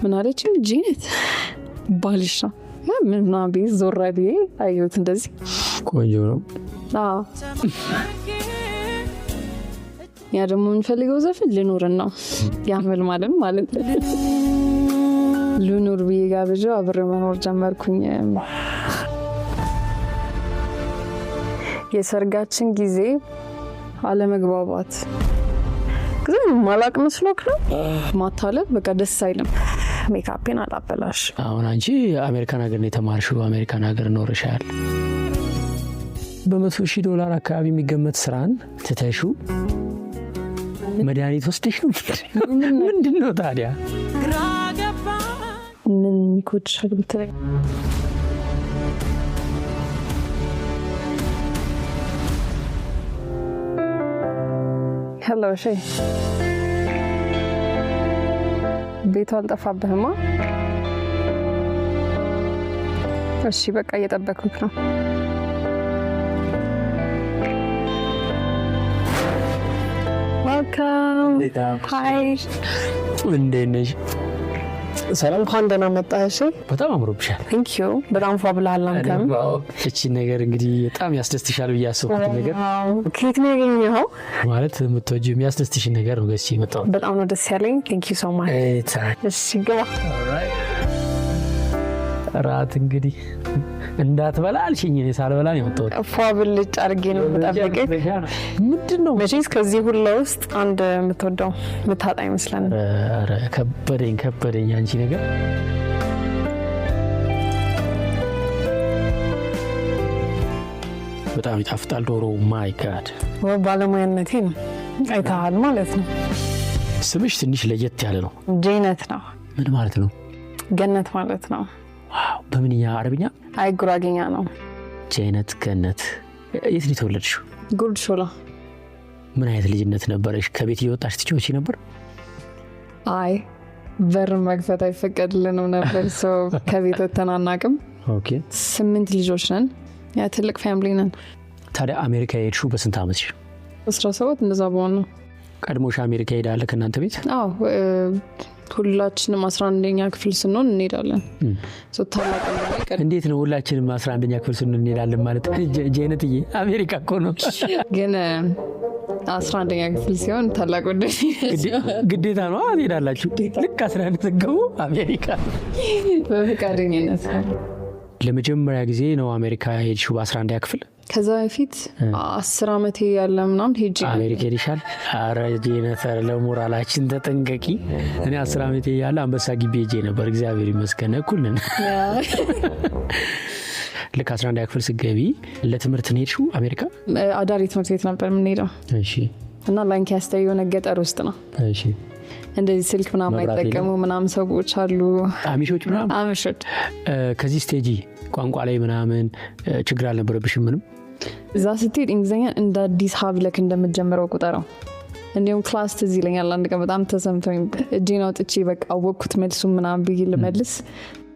ምን አለችኝ ጂነት ባልሻ ምንና ቢዝ ዞራዲ አዩት እንደዚህ ቆንጆ ነው ያ ደግሞ እንፈልገው ዘፈን ልኑርና ያመል ማለት ልኑር ቢጋብጆ አብሬ መኖር ጀመርኩኝ የሰርጋችን ጊዜ አለመግባባት ግን ማላቅ መስሎክ ነው ማታለብ በቃ ደስ አይልም ሜካፕን አላበላሽ አሁን አንቺ አሜሪካን ሀገር ነው የተማርሽው አሜሪካን ሀገር ኖርሻል $100,000 አካባቢ የሚገመት ስራን ተተሹ መድኃኒት ወስደሽ ነው ምንድነው ታዲያ ምን ይኮድሻል ብትለኝ ሄሎ ሼ ቤቷን ጠፋብህማ እሺ በቃ እየጠበኩት ነው welcome hi እንዴት ነሽ ሰላም ካንደና መጣሽ በጣም አምሮብሻል thank you በጣም ፋብላል አንተም እቺ ነገር እንግዲህ በጣም ያስደስትሻል ብያስብኩት ነገር ከየት ነው ያገኘኸው ማለት የምትወጂው የሚያስደስትሽ ነገር ነው ገዝቼ መጣሁ በጣም ነው ደስ ያለኝ thank you so much እሺ ግባ ራት እንግዲህ እንዳትበላ አልሽኝ እኔ ሳልበላ ነው የመጣሁት ፋብልጭ አድርጌ ነው ተጠብቀኝ ምንድነው መቼስ ከዚህ ሁሉ ውስጥ አንድ የምትወደው ምታጣ ይመስላል ኧረ ከበደኝ አንቺ ነገር በጣም ይጣፍጣል ዶሮ ማይ ጋድ ባለሙያነቴ ነው አይታል ማለት ነው ስምሽ ትንሽ ለየት ያለ ነው ጄነት ነው ምን ማለት ነው ገነት ማለት ነው ዋው በምንኛ አረብኛ አይ ጉራጌኛ ነው ጄነት ገነት የት ነው ተወለድሽው ጉርድ ሾላ ምን አይነት ልጅነት ነበርሽ ከቤት እየወጣሽ ትጮቺ ነበር አይ በር መግፈት አይፈቀድልንም ነበር ሰው ከቤት ተናናቅም ኦኬ 8 ልጆች ነን ያ ትልቅ ፋሚሊ ነን ታዲያ አሜሪካ የሄድሽው በስንት አመትሽ 17 እንደዛ በሆነ ቀድሞሽ አሜሪካ ሄዳለ ከናንተ ቤት አዎ ሁላችንም 11ኛ ክፍል ስንሆን እንሄዳለን ታላቅ እንዴት ነው ሁላችንም 11ኛ ክፍል ስንሆን እንሄዳለን ማለት ጄነትዬ አሜሪካ እኮ ነው ግን 11ኛ ክፍል ሲሆን ታላቅ ወደ ግዴታ ነው እንሄዳላችሁ ልክ 11 ተገቡ አሜሪካ በፍቃደኝነት ለመጀመሪያ ጊዜ ነው አሜሪካ ሄድሽው በ11ኛ ክፍል ከዛ በፊት 10 አመት ያለ ምናምን ሄጄ አሜሪካ ሄድሻል አረ ጄነት ለሞራላችን ተጠንቀቂ እኔ 10 አመት ያለ አንበሳ ግቢ ሄጄ ነበር እግዚአብሔር ይመስገን እኩልን ልክ 11ኛ ክፍል ስገቢ ለትምህርት ሄድሽው አሜሪካ አዳሪ ትምህርት ቤት ነበር የምንሄደው እሺ እና ላንካስተር የሆነ ገጠር ውስጥ ነው እሺ እንደዚህ ስልክ ምናምን አይጠቀሙ ምናምን ሰዎች አሉ አሚሾች ምናምን አሚሾች ከዚህ ስቴጂ ቋንቋ ላይ ምናምን ችግር አልነበረብሽም ምንም እዛ ስትሄድ እንግሊዘኛ እንደ አዲስ ሀብለክ እንደምትጀምረው ቁጠረው እንዲሁም ክላስ ትዝ ይለኛል አንድ ቀን በጣም ተሰምቶኝ እጄን አውጥቼ በቃ አወቅኩት መልሱ ምናምን ብዬ ልመልስ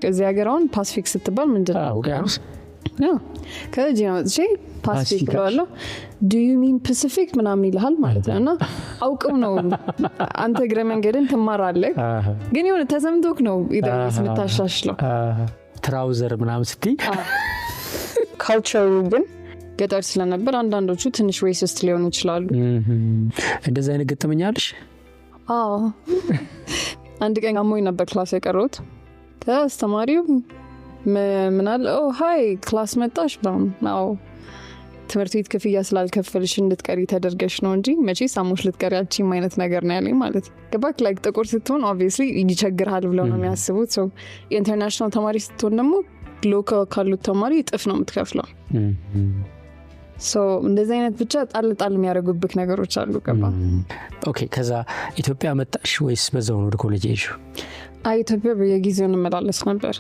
እዚህ ሀገራውን ፓሲፊክ ስትባል ምንድነው ውቅያኖስ ከእጄን አውጥቼ ፓሲፊክ ብለዋለሁ do you mean Pacific ምናምን ይልሃል ማለት ነው እና አውቀው ነው አንተ እግረ መንገድን ትማራለህ ግን የሆነ ተሰምቶክ ነው ኢደስ የምታሻሽለው ትራውዘር ምናምን ስትይ ካልቸሩ ግን ገጠር ስለነበር አንዳንዶቹ ትንሽ ሬሲስት ሊሆኑ ይችላሉ እንደዛ አይነት ገጠመኛለሽ አዎ አንድ ቀን አሞኝ ነበር ክላስ የቀረሁት ተስተማሪው ምን አለ ሃይ ክላስ መጣሽ ነው ትምህርት ቤት ክፍያ ስላልከፈልሽ እንድትቀሪ ተደርገሽ ነው እንጂ መቼ ሳሙሽ ልትቀሪ አልችም አይነት ነገር ነው ያለኝ ማለት ገባክ ላይክ ጥቁር ስትሆን obviously ይቸግራል ብለው ነው የሚያስቡት so ኢንተርናሽናል ተማሪ ስትሆን ደግሞ ሎካል ካሉት ተማሪ ጥፍ ነው የምትከፍለው so እንደዚህ አይነት ብቻ ጣል የሚያደርጉብክ ነገሮች አሉ ገባ ኦኬ ከዛ ኢትዮጵያ መጣሽ ወይስ በዛው ነው ወደ ኮሌጅ ሄድሽው ኢትዮጵያ በየጊዜው እንመላለስ ነበር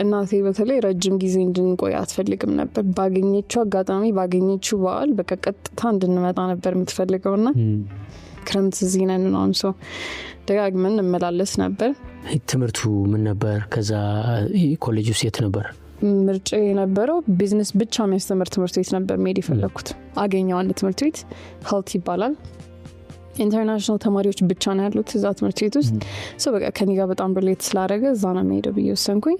እናቴ በተለይ ረጅም ጊዜ እንድንቆይ አትፈልግም ነበር ባገኘችው አጋጣሚ ባገኘችው በዓል በቃ ቀጥታ እንድንመጣ ነበር የምትፈልገውና ክረምት እዚህ ነን ነው so ደጋግመን እንመላለስ ነበር ትምህርቱ ምን ነበር ከዛ ኮሌጅ ውስጥ የት ነበር ምርጫ የነበረው ቢዝነስ ብቻ የሚያስተምር ትምህርት ቤት ነበር ሜዲ ፈለኩት አገኘው አንድ ትምህርት ቤት ሄልት ይባላል ኢንተርናሽናል ተማሪዎች ብቻ ነው ያሉት እዛ ትምህርት ቤት ውስጥ። በቃ ከኔ ጋር በጣም ሪሌት ስላደረገ እዛ ነው የምሄደው ብዬ ወሰንኩኝ።